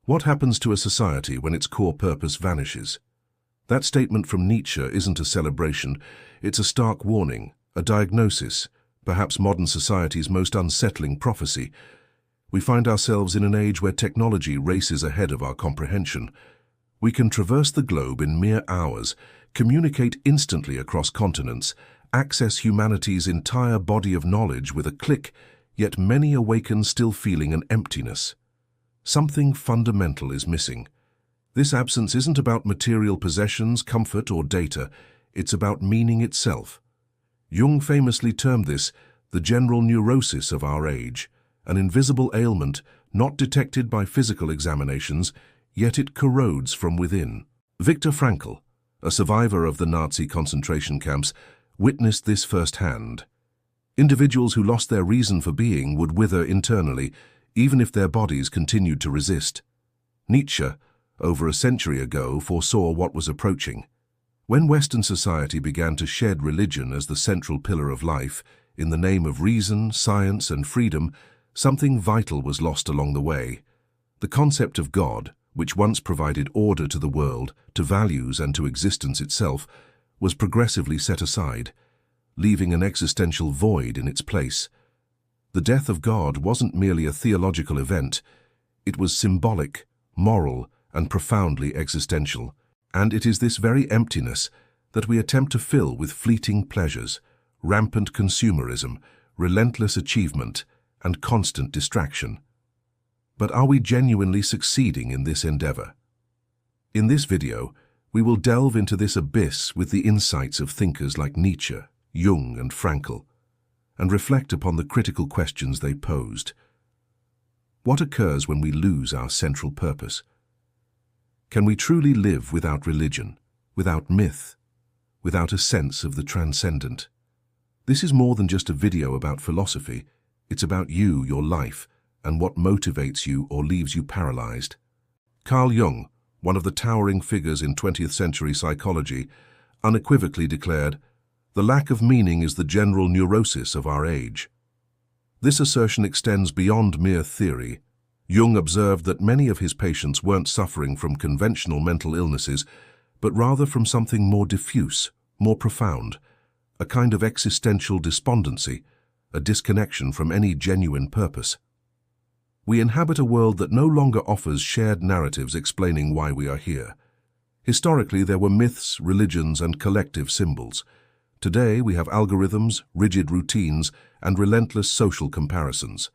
What happens to a society when its core purpose vanishes? That statement from Nietzsche isn't a celebration, it's a stark warning, a diagnosis, perhaps modern society's most unsettling prophecy. We find ourselves in an age where technology races ahead of our comprehension. We can traverse the globe in mere hours, communicate instantly across continents, access humanity's entire body of knowledge with a click, yet many awaken still feeling an emptiness. Something fundamental is missing. This absence isn't about material possessions, comfort, or data. It's about meaning itself. Jung famously termed this the general neurosis of our age, an invisible ailment not detected by physical examinations, yet it corrodes from within. Viktor Frankl, a survivor of the Nazi concentration camps, witnessed this firsthand. Individuals who lost their reason for being would wither internally, even if their bodies continued to resist. Nietzsche, over a century ago, foresaw what was approaching. When Western society began to shed religion as the central pillar of life, in the name of reason, science, and freedom, something vital was lost along the way. The concept of God, which once provided order to the world, to values, and to existence itself, was progressively set aside, leaving an existential void in its place. The death of God wasn't merely a theological event. It was symbolic, moral, and profoundly existential. And it is this very emptiness that we attempt to fill with fleeting pleasures, rampant consumerism, relentless achievement, and constant distraction. But are we genuinely succeeding in this endeavor? In this video, we will delve into this abyss with the insights of thinkers like Nietzsche, Jung, and Frankl, and reflect upon the critical questions they posed. What occurs when we lose our central purpose? Can we truly live without religion, without myth, without a sense of the transcendent? This is more than just a video about philosophy. It's about you, your life, and what motivates you or leaves you paralyzed. Carl Jung, one of the towering figures in 20th century psychology, unequivocally declared, "The lack of meaning is the general neurosis of our age." This assertion extends beyond mere theory. Jung observed that many of his patients weren't suffering from conventional mental illnesses, but rather from something more diffuse, more profound, a kind of existential despondency, a disconnection from any genuine purpose. We inhabit a world that no longer offers shared narratives explaining why we are here. Historically, there were myths, religions, and collective symbols. Today, we have algorithms, rigid routines, and relentless social comparisons.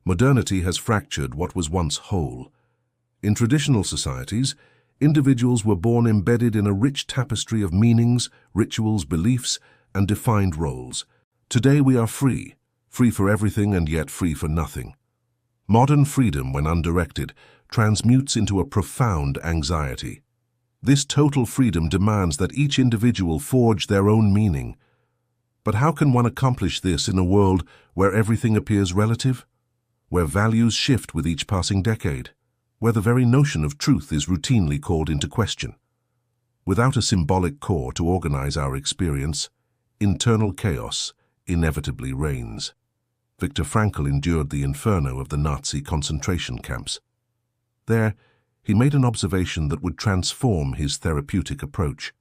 Modernity has fractured what was once whole. In traditional societies, individuals were born embedded in a rich tapestry of meanings, rituals, beliefs, and defined roles. Today we are free for everything and yet free for nothing. Modern freedom, when undirected, transmutes into a profound anxiety. This total freedom demands that each individual forge their own meaning. But how can one accomplish this in a world where everything appears relative? Where values shift with each passing decade? Where the very notion of truth is routinely called into question? Without a symbolic core to organize our experience, internal chaos inevitably reigns. Viktor Frankl endured the inferno of the Nazi concentration camps. There, he made an observation that would transform his therapeutic approach.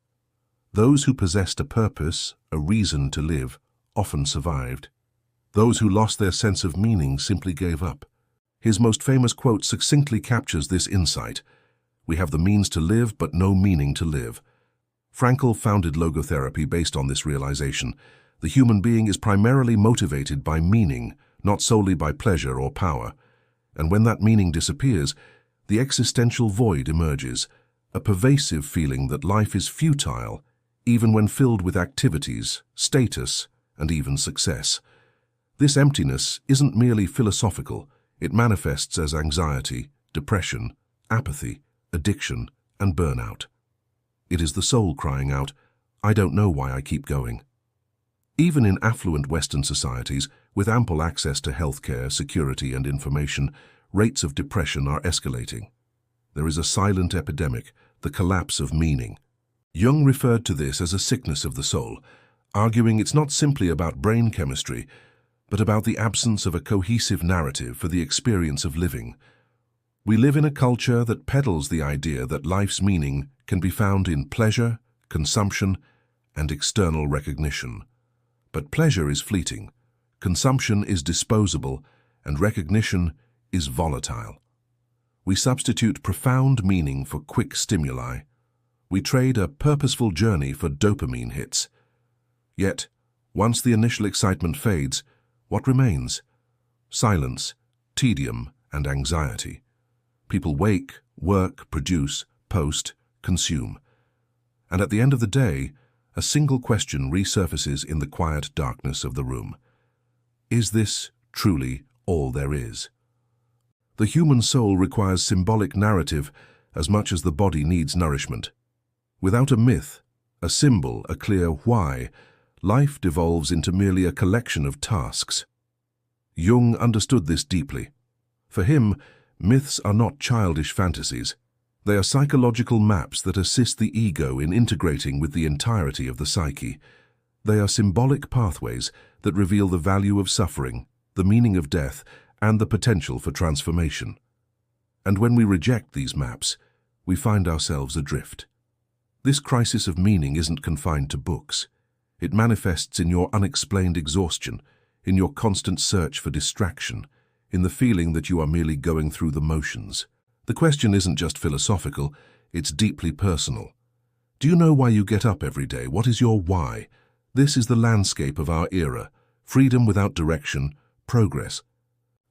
Those who possessed a purpose, a reason to live, often survived. Those who lost their sense of meaning simply gave up. His most famous quote succinctly captures this insight. "We have the means to live, but no meaning to live." Frankl founded logotherapy based on this realization. The human being is primarily motivated by meaning, not solely by pleasure or power. And when that meaning disappears, the existential void emerges, a pervasive feeling that life is futile, even when filled with activities, status, and even success. This emptiness isn't merely philosophical. It manifests as anxiety, depression, apathy, addiction, and burnout. It is the soul crying out, "I don't know why I keep going." Even in affluent Western societies, with ample access to healthcare, security, and information, rates of depression are escalating. There is a silent epidemic, the collapse of meaning. Jung referred to this as a sickness of the soul, arguing it's not simply about brain chemistry, but about the absence of a cohesive narrative for the experience of living. We live in a culture that peddles the idea that life's meaning can be found in pleasure, consumption, and external recognition. But pleasure is fleeting, consumption is disposable, and recognition is volatile. We substitute profound meaning for quick stimuli. We trade a purposeful journey for dopamine hits. Yet, once the initial excitement fades, what remains? Silence, tedium, and anxiety. People wake, work, produce, post, consume. And at the end of the day, a single question resurfaces in the quiet darkness of the room. Is this truly all there is? The human soul requires symbolic narrative as much as the body needs nourishment. Without a myth, a symbol, a clear why, life devolves into merely a collection of tasks. Jung understood this deeply. For him, myths are not childish fantasies. They are psychological maps that assist the ego in integrating with the entirety of the psyche. They are symbolic pathways that reveal the value of suffering, the meaning of death, and the potential for transformation. And when we reject these maps, we find ourselves adrift. This crisis of meaning isn't confined to books. It manifests in your unexplained exhaustion, in your constant search for distraction, in the feeling that you are merely going through the motions. The question isn't just philosophical, it's deeply personal. Do you know why you get up every day? What is your why? This is the landscape of our era: freedom without direction, progress.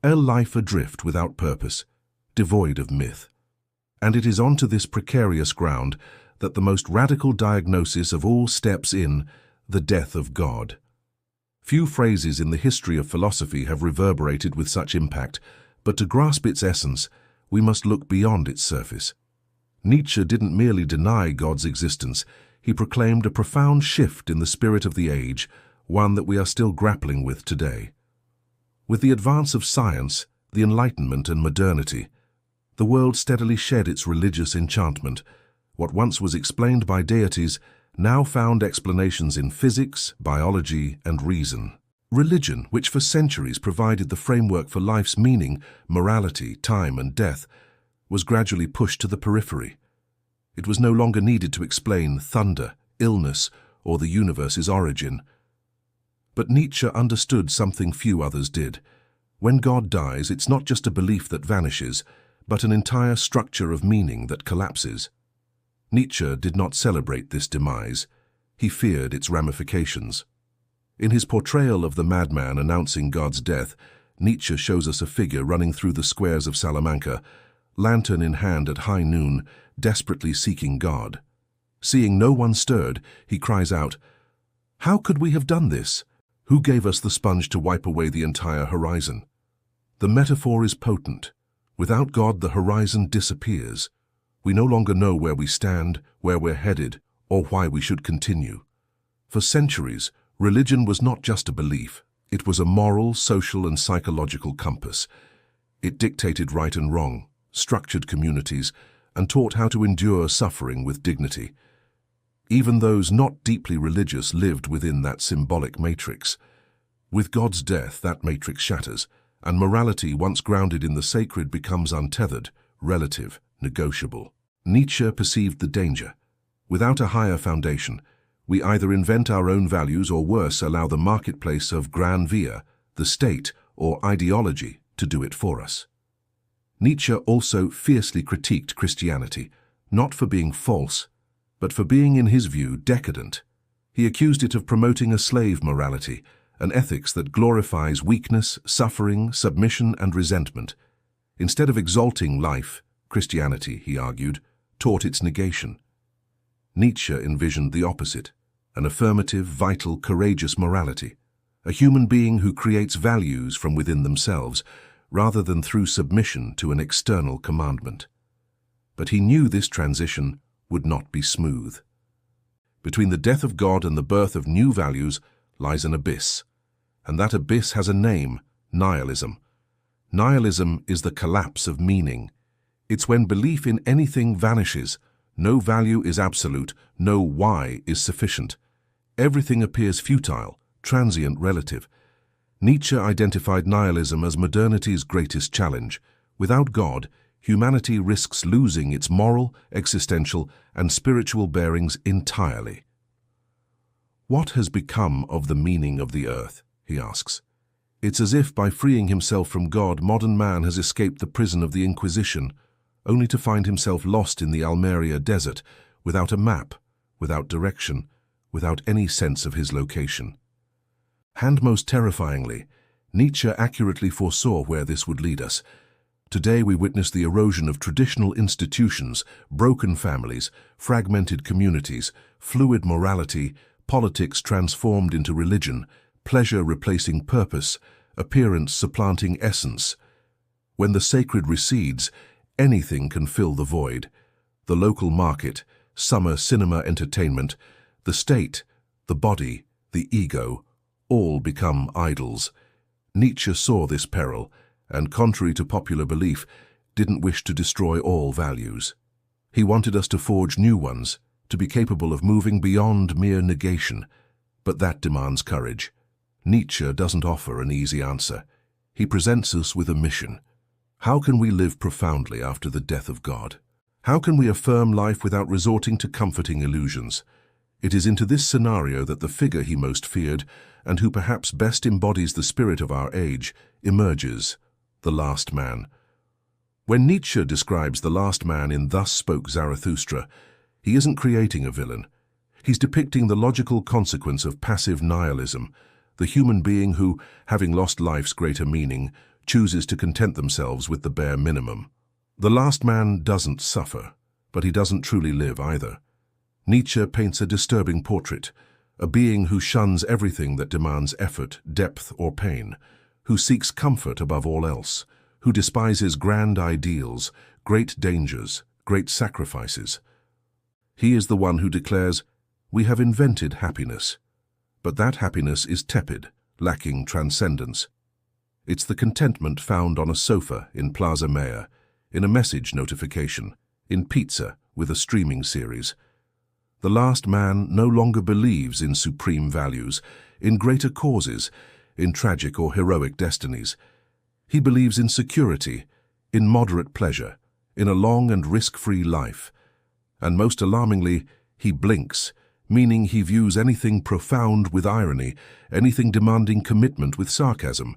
A life adrift without purpose, devoid of myth. And it is onto this precarious ground that the most radical diagnosis of all steps in: the death of God. Few phrases in the history of philosophy have reverberated with such impact, but to grasp its essence, we must look beyond its surface. Nietzsche didn't merely deny God's existence, he proclaimed a profound shift in the spirit of the age, one that we are still grappling with today. With the advance of science, the Enlightenment and modernity, the world steadily shed its religious enchantment. What once was explained by deities now found explanations in physics, biology, and reason. Religion, which for centuries provided the framework for life's meaning, morality, time, and death, was gradually pushed to the periphery. It was no longer needed to explain thunder, illness, or the universe's origin. But Nietzsche understood something few others did. When God dies, it's not just a belief that vanishes, but an entire structure of meaning that collapses. Nietzsche did not celebrate this demise. He feared its ramifications. In his portrayal of the madman announcing God's death, Nietzsche shows us a figure running through the squares of Salamanca, lantern in hand at high noon, desperately seeking God. Seeing no one stirred, he cries out, "How could we have done this? Who gave us the sponge to wipe away the entire horizon?" The metaphor is potent. Without God, the horizon disappears. We no longer know where we stand, where we're headed, or why we should continue. For centuries, religion was not just a belief. It was a moral, social, and psychological compass. It dictated right and wrong, structured communities, and taught how to endure suffering with dignity. Even those not deeply religious lived within that symbolic matrix. With God's death, that matrix shatters, and morality, once grounded in the sacred, becomes untethered, relative, negotiable. Nietzsche perceived the danger. Without a higher foundation, we either invent our own values or, worse, allow the marketplace of gran via, the state or ideology, to do it for us. Nietzsche also fiercely critiqued Christianity, not for being false, but for being, in his view, decadent. He accused it of promoting a slave morality, an ethics that glorifies weakness, suffering, submission, and resentment. Instead of exalting life, Christianity, he argued, taught its negation. Nietzsche envisioned the opposite, an affirmative, vital, courageous morality, a human being who creates values from within themselves, rather than through submission to an external commandment. But he knew this transition would not be smooth. Between the death of God and the birth of new values lies an abyss, and that abyss has a name: nihilism. Nihilism is the collapse of meaning. It's when belief in anything vanishes. No value is absolute, no why is sufficient. Everything appears futile, transient, relative. Nietzsche identified nihilism as modernity's greatest challenge. Without God, humanity risks losing its moral, existential, and spiritual bearings entirely. What has become of the meaning of the earth? He asks. It's as if by freeing himself from God, modern man has escaped the prison of the Inquisition, only to find himself lost in the Almeria desert, without a map, without direction, without any sense of his location. And most terrifyingly, Nietzsche accurately foresaw where this would lead us. Today we witness the erosion of traditional institutions, broken families, fragmented communities, fluid morality, politics transformed into religion, pleasure replacing purpose, appearance supplanting essence. When the sacred recedes, anything can fill the void. The local market, summer cinema entertainment, the state, the body, the ego, all become idols. Nietzsche saw this peril, and contrary to popular belief, didn't wish to destroy all values. He wanted us to forge new ones, to be capable of moving beyond mere negation. But that demands courage. Nietzsche doesn't offer an easy answer. He presents us with a mission. How can we live profoundly after the death of God? How can we affirm life without resorting to comforting illusions? It is into this scenario that the figure he most feared, and who perhaps best embodies the spirit of our age, emerges, the last man. When Nietzsche describes the last man in Thus Spoke Zarathustra, he isn't creating a villain. He's depicting the logical consequence of passive nihilism, the human being who, having lost life's greater meaning, chooses to content themselves with the bare minimum. The last man doesn't suffer, but he doesn't truly live either. Nietzsche paints a disturbing portrait, a being who shuns everything that demands effort, depth, or pain, who seeks comfort above all else, who despises grand ideals, great dangers, great sacrifices. He is the one who declares, "We have invented happiness," but that happiness is tepid, lacking transcendence. It's the contentment found on a sofa in Plaza Mayor, in a message notification, in pizza with a streaming series. The last man no longer believes in supreme values, in greater causes, in tragic or heroic destinies. He believes in security, in moderate pleasure, in a long and risk-free life. And most alarmingly, he blinks, meaning he views anything profound with irony, anything demanding commitment with sarcasm.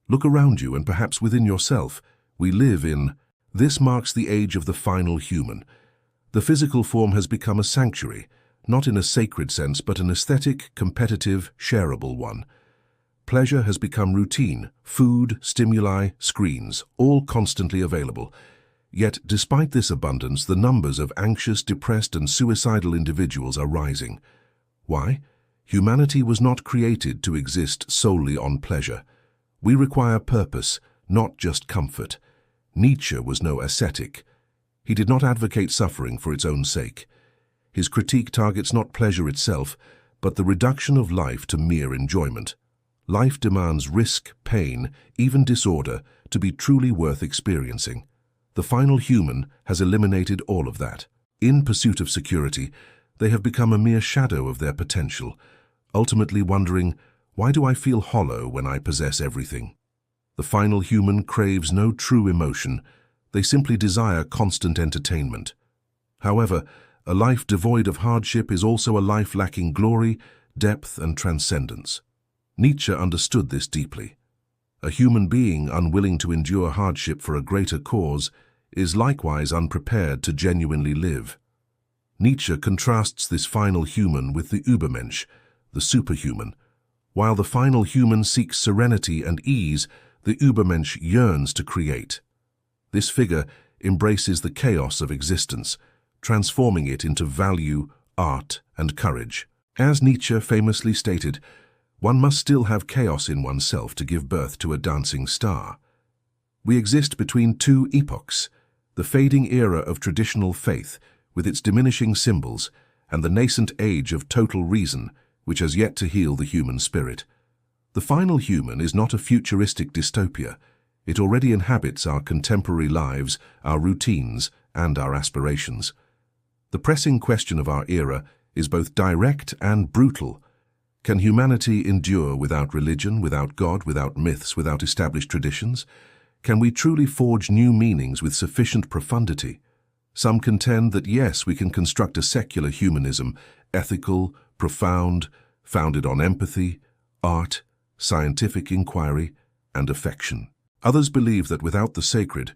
Look around you and perhaps within yourself. We live in... This marks the age of the final human. The physical form has become a sanctuary, not in a sacred sense, but an aesthetic, competitive, shareable one. Pleasure has become routine, food, stimuli, screens, all constantly available. Yet, despite this abundance, the numbers of anxious, depressed, and suicidal individuals are rising. Why? Humanity was not created to exist solely on pleasure. We require purpose, not just comfort. Nietzsche was no ascetic. He did not advocate suffering for its own sake. His critique targets not pleasure itself, but the reduction of life to mere enjoyment. Life demands risk, pain, even disorder to be truly worth experiencing. The final human has eliminated all of that. In pursuit of security, they have become a mere shadow of their potential, ultimately wondering, why do I feel hollow when I possess everything? The final human craves no true emotion. They simply desire constant entertainment. However, a life devoid of hardship is also a life lacking glory, depth, and transcendence. Nietzsche understood this deeply. A human being unwilling to endure hardship for a greater cause is likewise unprepared to genuinely live. Nietzsche contrasts this final human with the Übermensch, the superhuman. While the final human seeks serenity and ease, the Übermensch yearns to create. This figure embraces the chaos of existence, transforming it into value, art, and courage. As Nietzsche famously stated, one must still have chaos in oneself to give birth to a dancing star. We exist between two epochs, the fading era of traditional faith, with its diminishing symbols, and the nascent age of total reason, which has yet to heal the human spirit. The final human is not a futuristic dystopia. It already inhabits our contemporary lives, our routines, and our aspirations. The pressing question of our era is both direct and brutal. Can humanity endure without religion, without God, without myths, without established traditions? Can we truly forge new meanings with sufficient profundity? Some contend that yes, we can construct a secular humanism, ethical, profound, founded on empathy, art, scientific inquiry, and affection. Others believe that without the sacred,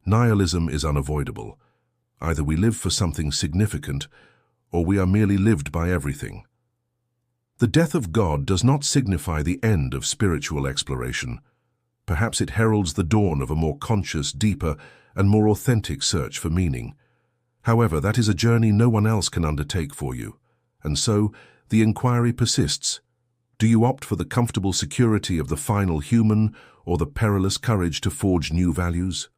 nihilism is unavoidable. Either we live for something significant, or we are merely lived by everything. The death of God does not signify the end of spiritual exploration. Perhaps it heralds the dawn of a more conscious, deeper, and more authentic search for meaning. However, that is a journey no one else can undertake for you. And so, the inquiry persists. Do you opt for the comfortable security of the final human or the perilous courage to forge new values?